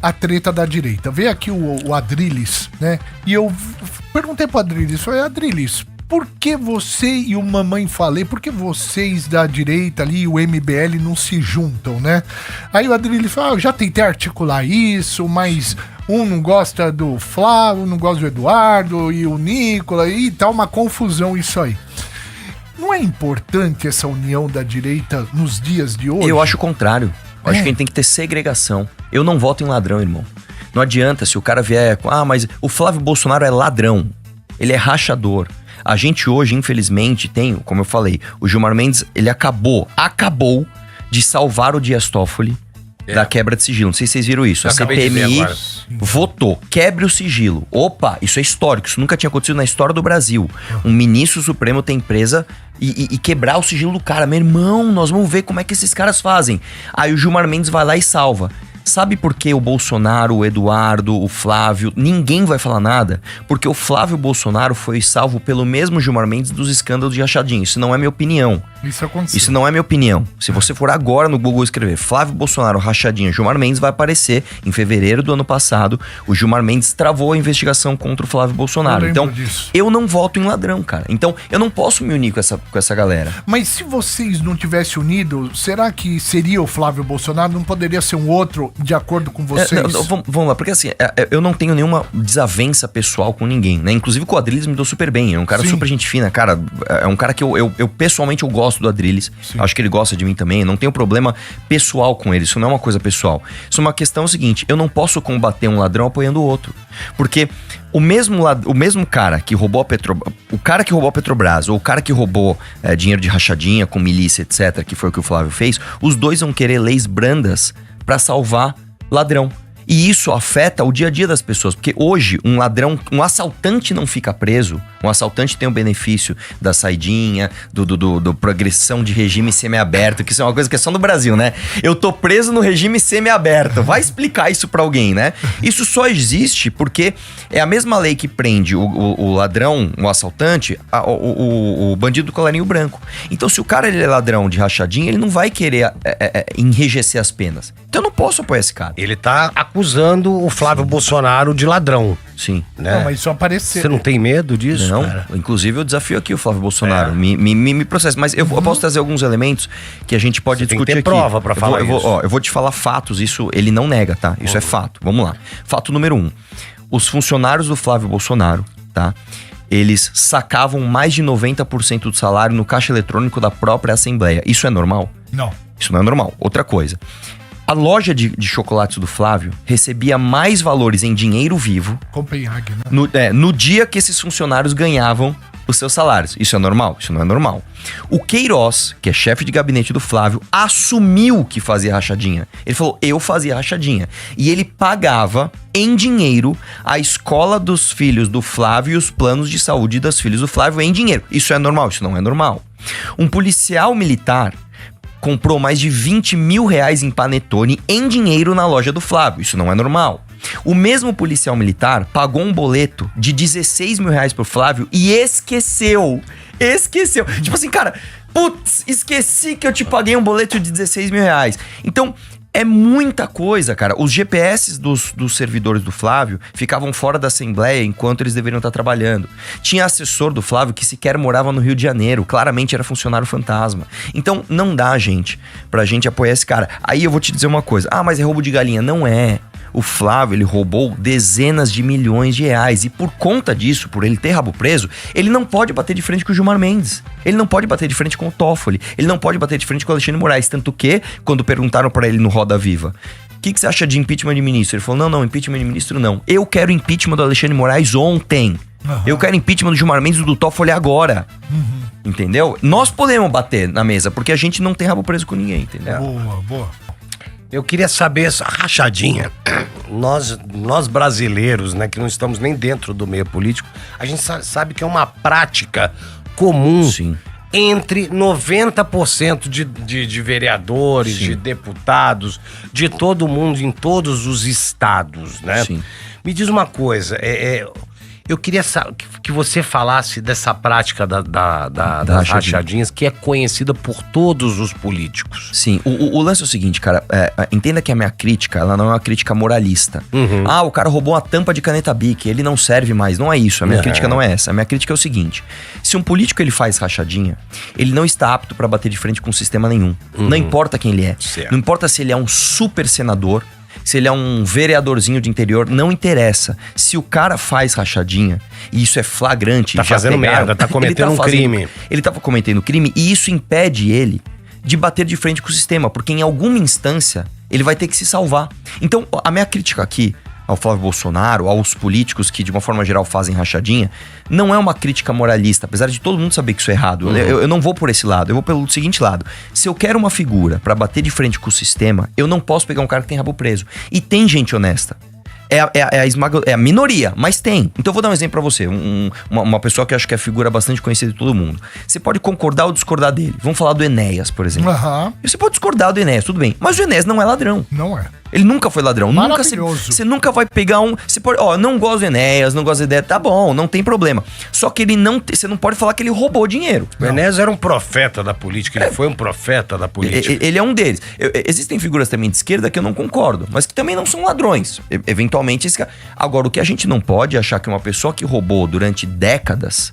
a treta da direita. Veio aqui o Adrilles, né? E eu perguntei pro Adrilles, falei, Adrilles, por que você e o Mamãe Falei, por que vocês da direita ali, o MBL, não se juntam, né? Aí o Adrilles falou, eu já tentei articular isso, mas um não gosta do Flávio, não gosta do Eduardo, e o Nicola, e tá uma confusão isso aí. Não é importante essa união da direita nos dias de hoje? Eu acho o contrário. Eu acho que a gente tem que ter segregação. Eu não voto em ladrão, irmão. Não adianta se o cara vier com... mas o Flávio Bolsonaro é ladrão. Ele é rachador. A gente hoje, infelizmente, tem, como eu falei, o Gilmar Mendes, ele acabou de salvar o Dias Toffoli da quebra de sigilo. Não sei se vocês viram isso. A CPMI votou, quebre o sigilo. Opa, isso é histórico, isso nunca tinha acontecido na história do Brasil. Um ministro supremo tem presa e quebrar o sigilo do cara. Meu irmão, nós vamos ver como é que esses caras fazem. Aí o Gilmar Mendes vai lá e salva. Sabe por que o Bolsonaro, o Eduardo, o Flávio, ninguém vai falar nada? Porque o Flávio Bolsonaro foi salvo pelo mesmo Gilmar Mendes dos escândalos de rachadinha. Isso não é minha opinião. Isso aconteceu. Isso não é minha opinião. Se você for agora no Google escrever Flávio Bolsonaro, rachadinha, Gilmar Mendes, vai aparecer em fevereiro do ano passado. O Gilmar Mendes travou a investigação contra o Flávio Bolsonaro. Então, eu não voto em ladrão, cara. Então, eu não posso me unir com essa galera. Mas se vocês não tivessem unido, será que seria o Flávio Bolsonaro? Não poderia ser um outro de acordo com vocês? Vamos lá, porque assim, eu não tenho nenhuma desavença pessoal com ninguém, né? Inclusive com o Adrilles me deu super bem. É um cara super gente fina, cara. É um cara que eu pessoalmente eu gosto do Adrilles. Acho que ele gosta de mim também. Não tenho problema pessoal com ele. Isso não é uma coisa pessoal. Isso é uma questão seguinte: eu não posso combater um ladrão apoiando o outro. Porque o mesmo cara que roubou a Petrobras, o cara que roubou a Petrobras, ou o cara que roubou dinheiro de rachadinha com milícia, etc., que foi o que o Flávio fez, os dois vão querer leis brandas pra salvar ladrão. E isso afeta o dia a dia das pessoas, porque hoje um ladrão, um assaltante não fica preso, um assaltante tem o benefício da saidinha, do progressão de regime semiaberto, que isso é uma coisa que é só no Brasil, né? Eu tô preso no regime semiaberto, vai explicar isso pra alguém, né? Isso só existe porque é a mesma lei que prende o ladrão, o assaltante, o bandido do colarinho branco. Então se o cara ele é ladrão de rachadinha, ele não vai querer enrijecer as penas. Então eu não posso apoiar esse cara. Ele tá acusando o Flávio Bolsonaro de ladrão. Sim. Né? Não, mas isso apareceu. Você não tem medo disso? Não, cara? Inclusive eu desafio aqui o Flávio Bolsonaro. Me processa. Mas eu posso trazer alguns elementos que a gente pode discutir tem que ter aqui. prova pra falar isso. Eu vou te falar fatos, isso ele não nega, tá? Isso é fato. Vamos lá. Fato número 1. Os funcionários do Flávio Bolsonaro, tá? Eles sacavam mais de 90% do salário no caixa eletrônico da própria Assembleia. Isso é normal? Não. Isso não é normal. Outra coisa. A loja de chocolates do Flávio recebia mais valores em dinheiro vivo Copenhague, né? no dia que esses funcionários ganhavam os seus salários. Isso é normal? Isso não é normal. O Queiroz, que é chefe de gabinete do Flávio, assumiu que fazia rachadinha. Ele falou, eu fazia rachadinha. E ele pagava em dinheiro a escola dos filhos do Flávio e os planos de saúde das filhas do Flávio em dinheiro. Isso é normal? Isso não é normal. Um policial militar comprou mais de 20 mil reais em panetone em dinheiro na loja do Flávio. Isso não é normal. O mesmo policial militar pagou um boleto de 16 mil reais pro Flávio e esqueceu. Tipo assim, cara, putz, esqueci que eu te paguei um boleto de 16 mil reais. Então, é muita coisa, cara. Os GPS dos servidores do Flávio ficavam fora da Assembleia enquanto eles deveriam estar trabalhando. Tinha assessor do Flávio que sequer morava no Rio de Janeiro. Claramente era funcionário fantasma. Então, não dá, gente, pra gente apoiar esse cara. Aí eu vou te dizer uma coisa. Mas é roubo de galinha. Não é. O Flávio, ele roubou dezenas de milhões de reais. E por conta disso, por ele ter rabo preso, ele não pode bater de frente com o Gilmar Mendes. Ele não pode bater de frente com o Toffoli. Ele não pode bater de frente com o Alexandre de Moraes. Tanto que, quando perguntaram pra ele no Roda Viva, o que você acha de impeachment de ministro? Ele falou, não, impeachment de ministro não. Eu quero impeachment do Alexandre de Moraes ontem. Eu quero impeachment do Gilmar Mendes e do Toffoli agora. Entendeu? Nós podemos bater na mesa, porque a gente não tem rabo preso com ninguém, entendeu? Boa. Eu queria saber essa rachadinha. Nós brasileiros, né, que não estamos nem dentro do meio político, a gente sabe que é uma prática comum. Sim. Entre 90% de vereadores, de deputados, de todo mundo, em todos os estados, né? Sim. Me diz uma coisa, Eu queria que você falasse dessa prática das rachadinhas, que é conhecida por todos os políticos. Sim, o lance é o seguinte, cara, entenda que a minha crítica, ela não é uma crítica moralista. Ah, o cara roubou uma tampa de caneta Bic, ele não serve mais, não é isso, a minha crítica não é essa. A minha crítica é o seguinte, se um político ele faz rachadinha, ele não está apto pra bater de frente com sistema nenhum. Não importa quem ele é, não importa se ele é um super senador, se ele é um vereadorzinho de interior, não interessa. Se o cara faz rachadinha, e isso é flagrante... Tá fazendo merda, tá cometendo um crime. Ele tava cometendo crime e isso impede ele de bater de frente com o sistema, porque em alguma instância ele vai ter que se salvar. Então, a minha crítica aqui ao Flávio Bolsonaro, aos políticos que de uma forma geral fazem rachadinha, não é uma crítica moralista, apesar de todo mundo saber que isso é errado. Eu não vou por esse lado, eu vou pelo seguinte lado. Se eu quero uma figura pra bater de frente com o sistema, eu não posso pegar um cara que tem rabo preso. E tem gente honesta. É a minoria, mas tem. Então eu vou dar um exemplo pra você. Uma pessoa que eu acho que é figura bastante conhecida de todo mundo. Você pode concordar ou discordar dele. Vamos falar do Enéas, por exemplo. Você pode discordar do Enéas, tudo bem. Mas o Enéas não é ladrão. Não é. Ele nunca foi ladrão. Maravilhoso. Você nunca vai pegar um... Você pode... não gosto do Enéas, não gosto da ideia. Tá bom, não tem problema. Só que ele não... Você não pode falar que ele roubou dinheiro. O Enéas era um profeta da política. Ele foi um profeta da política. Ele é um deles. Existem figuras também de esquerda que eu não concordo, mas que também não são ladrões. Eventualmente, esse cara... Agora, o que a gente não pode é achar que uma pessoa que roubou durante décadas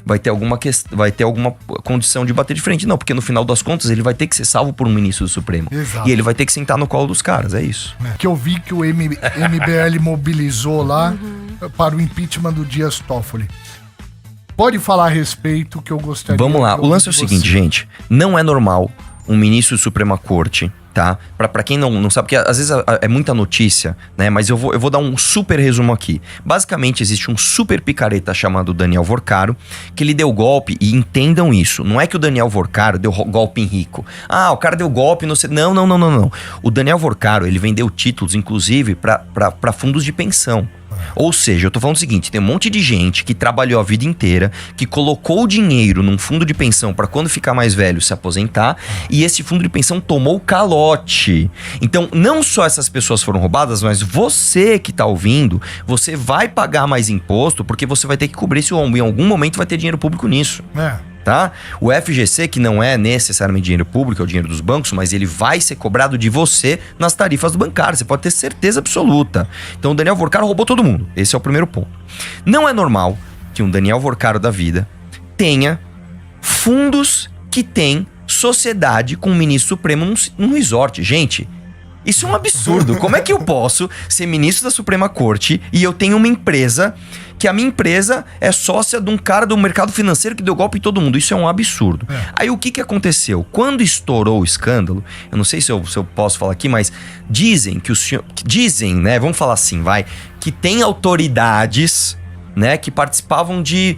vai ter alguma condição de bater de frente. Não, porque no final das contas ele vai ter que ser salvo por um ministro do Supremo. Exato. E ele vai ter que sentar no colo dos caras, é isso. Que eu vi que o MBL mobilizou lá para o impeachment do Dias Toffoli. Pode falar a respeito que eu gostaria... Vamos lá, o lance é o seguinte, gente. Não é normal um ministro da Suprema Corte... Tá? Pra quem não sabe, porque às vezes é muita notícia, né? Mas eu vou dar um super resumo aqui. Basicamente, existe um super picareta chamado Daniel Vorcaro, que ele deu golpe, e entendam isso. Não é que o Daniel Vorcaro deu golpe em rico. Ah, o cara deu golpe, não sei... Não. O Daniel Vorcaro, ele vendeu títulos, inclusive, pra fundos de pensão. Ou seja, eu tô falando o seguinte, tem um monte de gente que trabalhou a vida inteira, que colocou o dinheiro num fundo de pensão pra quando ficar mais velho se aposentar, e esse fundo de pensão tomou calote. Então, não só essas pessoas foram roubadas, mas você que tá ouvindo, você vai pagar mais imposto porque você vai ter que cobrir esse ombro. Em algum momento vai ter dinheiro público nisso. Tá? O FGC, que não é necessariamente dinheiro público, é o dinheiro dos bancos, mas ele vai ser cobrado de você nas tarifas bancárias, você pode ter certeza absoluta. Então o Daniel Vorcaro roubou todo mundo, esse é o primeiro ponto. Não é normal que um Daniel Vorcaro da vida tenha fundos que tem sociedade com o ministro supremo num resort. Gente, isso é um absurdo. Como é que eu posso ser ministro da Suprema Corte e eu tenho uma empresa que a minha empresa é sócia de um cara do mercado financeiro que deu golpe em todo mundo? Isso é um absurdo. Aí o que aconteceu? Quando estourou o escândalo, eu não sei se eu posso falar aqui, mas dizem que o senhor... Dizem, né? Vamos falar assim, vai. Que tem autoridades, né? Que participavam de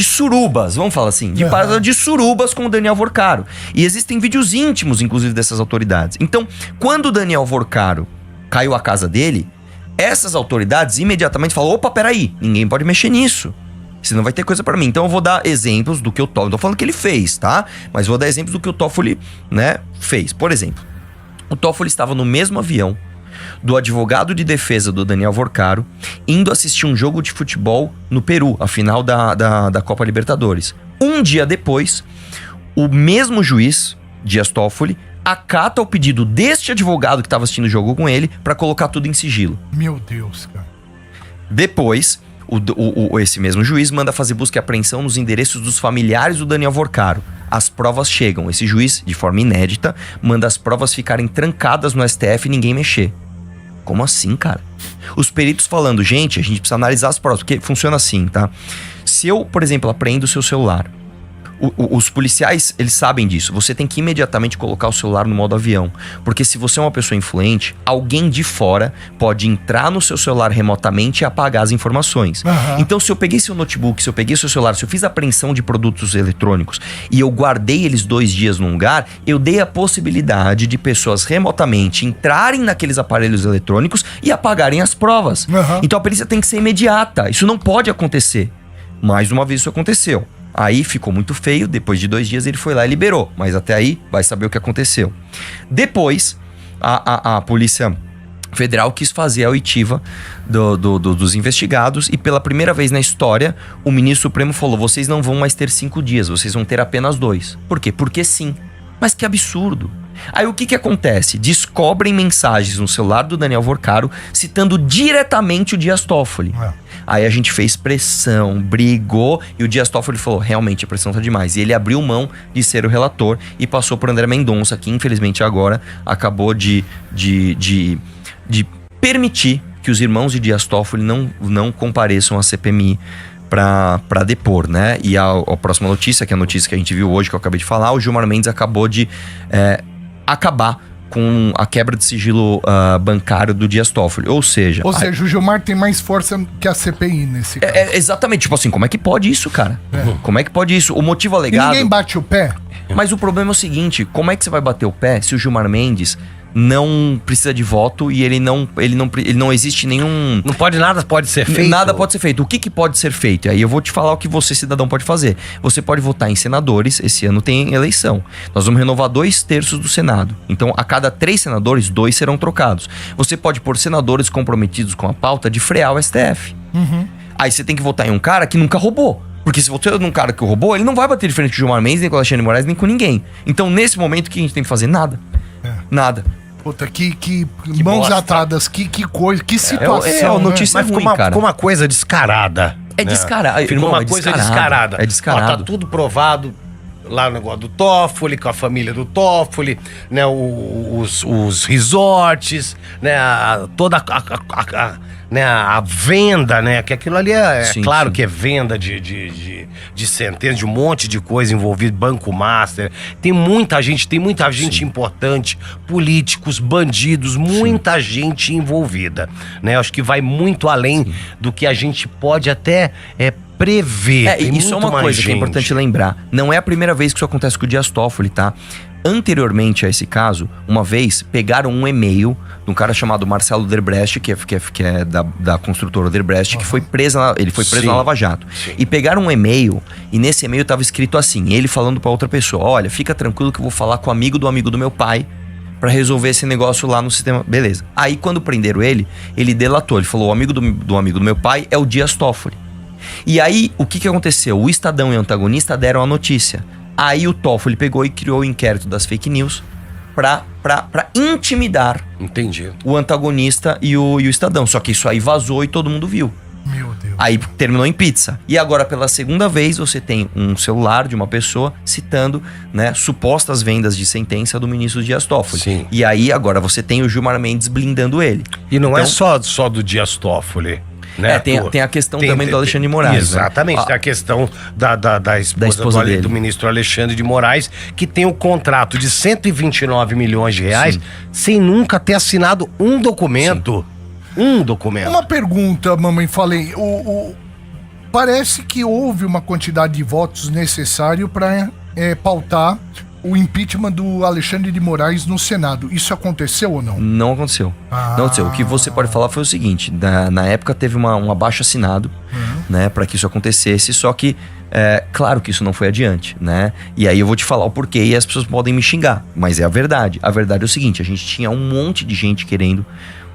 surubas, vamos falar assim, de surubas com o Daniel Vorcaro. E existem vídeos íntimos, inclusive, dessas autoridades. Então, quando o Daniel Vorcaro caiu a casa dele, essas autoridades imediatamente falaram, opa, peraí, ninguém pode mexer nisso, senão vai ter coisa pra mim. Então eu vou dar exemplos do que o Toffoli, não tô falando que ele fez, tá? Mas vou dar exemplos do que o Toffoli, né, fez. Por exemplo, o Toffoli estava no mesmo avião do advogado de defesa do Daniel Vorcaro, indo assistir um jogo de futebol no Peru, a final da Copa Libertadores. Um dia depois, o mesmo juiz, Dias Toffoli, acata o pedido deste advogado que estava assistindo o jogo com ele para colocar tudo em sigilo. Meu Deus, cara. Depois, esse mesmo juiz manda fazer busca e apreensão nos endereços dos familiares do Daniel Vorcaro. As provas chegam. Esse juiz, de forma inédita, manda as provas ficarem trancadas no STF e ninguém mexer. Como assim, cara? Os peritos falando, gente, a gente precisa analisar as provas, porque funciona assim, tá? Se eu, por exemplo, apreendo o seu celular, os policiais, eles sabem disso. Você tem que imediatamente colocar o celular no modo avião. Porque se você é uma pessoa influente, alguém de fora pode entrar no seu celular remotamente e apagar as informações. Então, se eu peguei seu notebook, se eu peguei seu celular, se eu fiz apreensão de produtos eletrônicos e eu guardei eles 2 dias num lugar, eu dei a possibilidade de pessoas remotamente entrarem naqueles aparelhos eletrônicos e apagarem as provas. Então, a perícia tem que ser imediata. Isso não pode acontecer. Mais uma vez isso aconteceu. Aí ficou muito feio, depois de 2 dias ele foi lá e liberou. Mas até aí vai saber o que aconteceu. Depois, a polícia federal quis fazer a oitiva dos investigados e pela primeira vez na história, o ministro Supremo falou, vocês não vão mais ter 5 dias, vocês vão ter apenas 2. Por quê? Porque sim. Mas que absurdo. Aí o que acontece? Descobrem mensagens no celular do Daniel Vorcaro citando diretamente o Dias Toffoli. Aí a gente fez pressão, brigou e o Dias Toffoli falou, realmente a pressão tá demais. E ele abriu mão de ser o relator e passou por André Mendonça, que infelizmente agora acabou de permitir que os irmãos de Dias Toffoli não compareçam à CPMI para depor, né? E a próxima notícia, que é a notícia que a gente viu hoje, que eu acabei de falar, o Gilmar Mendes acabou de acabar com a quebra de sigilo bancário do Dias Toffoli. Ou seja, o Gilmar tem mais força que a CPI nesse caso. Exatamente. Tipo assim, como é que pode isso, cara? Como é que pode isso? O motivo alegado... E ninguém bate o pé? Mas o problema é o seguinte, como é que você vai bater o pé se o Gilmar Mendes não precisa de voto e ele não existe nenhum... Não pode nada, pode ser feito? Nada pode ser feito. O que pode ser feito? Aí eu vou te falar o que você, cidadão, pode fazer. Você pode votar em senadores, esse ano tem eleição. Nós vamos renovar 2/3 do Senado. Então, a cada 3 senadores, 2 serão trocados. Você pode pôr senadores comprometidos com a pauta de frear o STF. Aí você tem que votar em um cara que nunca roubou. Porque se você é um cara que roubou, ele não vai bater de frente com o Gilmar Mendes, nem com o Alexandre de Moraes, nem com ninguém. Então, nesse momento, o que a gente tem que fazer? Nada. Nada. Puta, que mãos bosta. atadas, que coisa, que situação. Notícia Mas ruim, ficou uma coisa descarada. É descarado. Ficou uma coisa descarada. É descarado. Ó, tá tudo provado lá no negócio do Toffoli, com a família do Toffoli, né? Os resorts, né? A venda, né? Que aquilo ali Sim, claro sim. que é venda de centenas, de um monte de coisa envolvida, Banco Master. Tem muita gente importante, políticos, bandidos, muita gente envolvida, né? Acho que vai muito além do que a gente pode até prever. Tem isso é muito uma mais coisa que é gente. importante lembrar. Não é a primeira vez que isso acontece com o Dias Toffoli, tá? Anteriormente a esse caso, uma vez pegaram um e-mail de um cara chamado Marcelo Odebrecht, que é da construtora Odebrecht, que foi preso na Lava Jato. Sim. E pegaram um e-mail, e nesse e-mail tava escrito assim, ele falando pra outra pessoa, olha, fica tranquilo que eu vou falar com o amigo do meu pai pra resolver esse negócio lá no sistema. Beleza. Aí quando prenderam ele delatou, ele falou, o amigo do amigo do meu pai é o Dias Toffoli. E aí, o que aconteceu? O Estadão e o Antagonista deram a notícia. Aí o Toffoli pegou e criou o inquérito das fake news pra intimidar Entendi. o Antagonista e o Estadão. Só que isso aí vazou e todo mundo viu. Meu Deus. Aí terminou em pizza. E agora, pela segunda vez, você tem um celular de uma pessoa citando, né, supostas vendas de sentença do ministro Dias Toffoli. Sim. E aí, agora, você tem o Gilmar Mendes blindando ele. E não é Então- só do Dias Toffoli. Né? Tem a questão também do Alexandre de Moraes. Exatamente, né? tem a questão da esposa dele. do ministro Alexandre de Moraes, que tem o contrato de 129 milhões de reais, sem nunca ter assinado um documento. Um documento. Uma pergunta, mamãe, falei. Parece que houve uma quantidade de votos necessário para pautar o impeachment do Alexandre de Moraes no Senado. Isso aconteceu ou não? Não aconteceu. Não aconteceu. O que você pode falar foi o seguinte: na época teve um abaixo assinado, né, para que isso acontecesse, só que claro que isso não foi adiante, né? E aí eu vou te falar o porquê e as pessoas podem me xingar, mas é a verdade. A verdade é o seguinte: a gente tinha um monte de gente querendo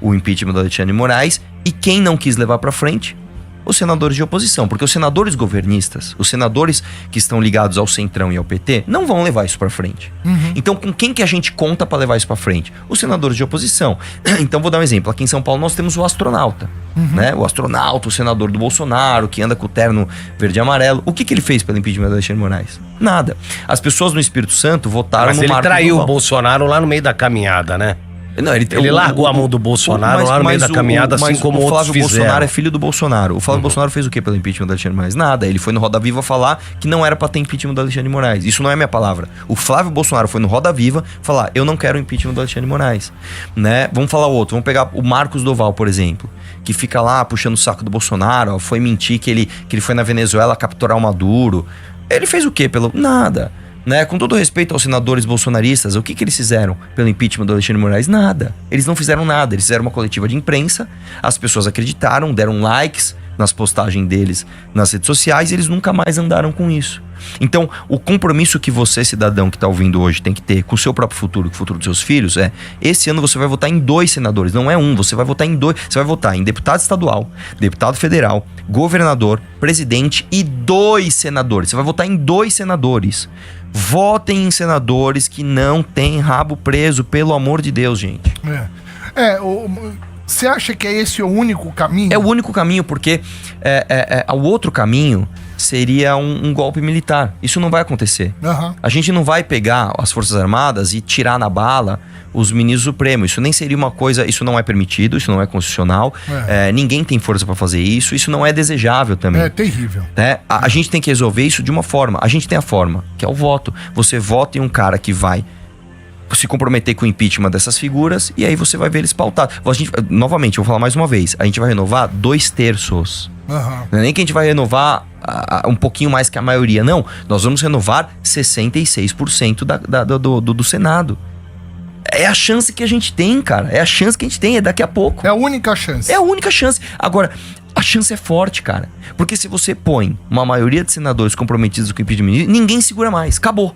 o impeachment do Alexandre de Moraes e quem não quis levar para frente? Os senadores de oposição, porque os senadores governistas, os senadores que estão ligados ao Centrão e ao PT, não vão levar isso pra frente. Então, com quem que a gente conta pra levar isso pra frente? Os senadores de oposição. Então, vou dar um exemplo. Aqui em São Paulo nós temos o astronauta, né? O astronauta, o senador do Bolsonaro, que anda com o terno verde e amarelo. O que ele fez pelo impeachment do Alexandre de Moraes? Nada. As pessoas no Espírito Santo votaram Mas no ele Marcos traiu Duval. o Bolsonaro lá no meio da caminhada, né? Não, Ele largou a mão do Bolsonaro lá no meio da caminhada, assim como o outros Flávio fizeram. Bolsonaro é filho do Bolsonaro. O Flávio Bolsonaro fez o que pelo impeachment do Alexandre de Moraes? Nada. Ele foi no Roda Viva falar que não era pra ter impeachment do Alexandre de Moraes. Isso não é minha palavra. O Flávio Bolsonaro foi no Roda Viva falar, eu não quero o impeachment do Alexandre de Moraes. Né? Vamos falar outro. Vamos pegar o Marcos Doval, por exemplo, que fica lá puxando o saco do Bolsonaro, ó, foi mentir que ele foi na Venezuela capturar o Maduro. Ele fez o que pelo... Nada. Né? Com todo respeito aos senadores bolsonaristas, o que eles fizeram pelo impeachment do Alexandre de Moraes? Nada. Eles não fizeram nada. Eles fizeram uma coletiva de imprensa, as pessoas acreditaram, deram likes, nas postagens deles nas redes sociais, e eles nunca mais andaram com isso. Então, o compromisso que você, cidadão que está ouvindo hoje, tem que ter com o seu próprio futuro, com o futuro dos seus filhos, esse ano você vai votar em 2 senadores, não é um, você vai votar em 2, você vai votar em deputado estadual, deputado federal, governador, presidente e 2 senadores. Você vai votar em 2 senadores. Votem em senadores que não têm rabo preso, pelo amor de Deus, gente. Você acha que esse é o único caminho? É o único caminho, porque o outro caminho seria um golpe militar. Isso não vai acontecer. Uhum. A gente não vai pegar as Forças Armadas e tirar na bala os ministros supremos. Isso nem seria uma coisa... Isso não é permitido, isso não é constitucional. Ninguém tem força pra fazer isso. Isso não é desejável também. É terrível. A gente tem que resolver isso de uma forma. A gente tem a forma, que é o voto. Você vota em um cara que vai se comprometer com o impeachment dessas figuras, e aí você vai ver eles pautados. Novamente, eu vou falar mais uma vez, a gente vai renovar 2/3. Não é nem que a gente vai renovar um pouquinho mais que a maioria, não. Nós vamos renovar 66% do Senado. É a chance que a gente tem, cara. É a chance que a gente tem, é daqui a pouco. É a única chance. É a única chance. Agora, a chance é forte, cara. Porque se você põe uma maioria de senadores comprometidos com o impeachment, ninguém segura mais. Acabou.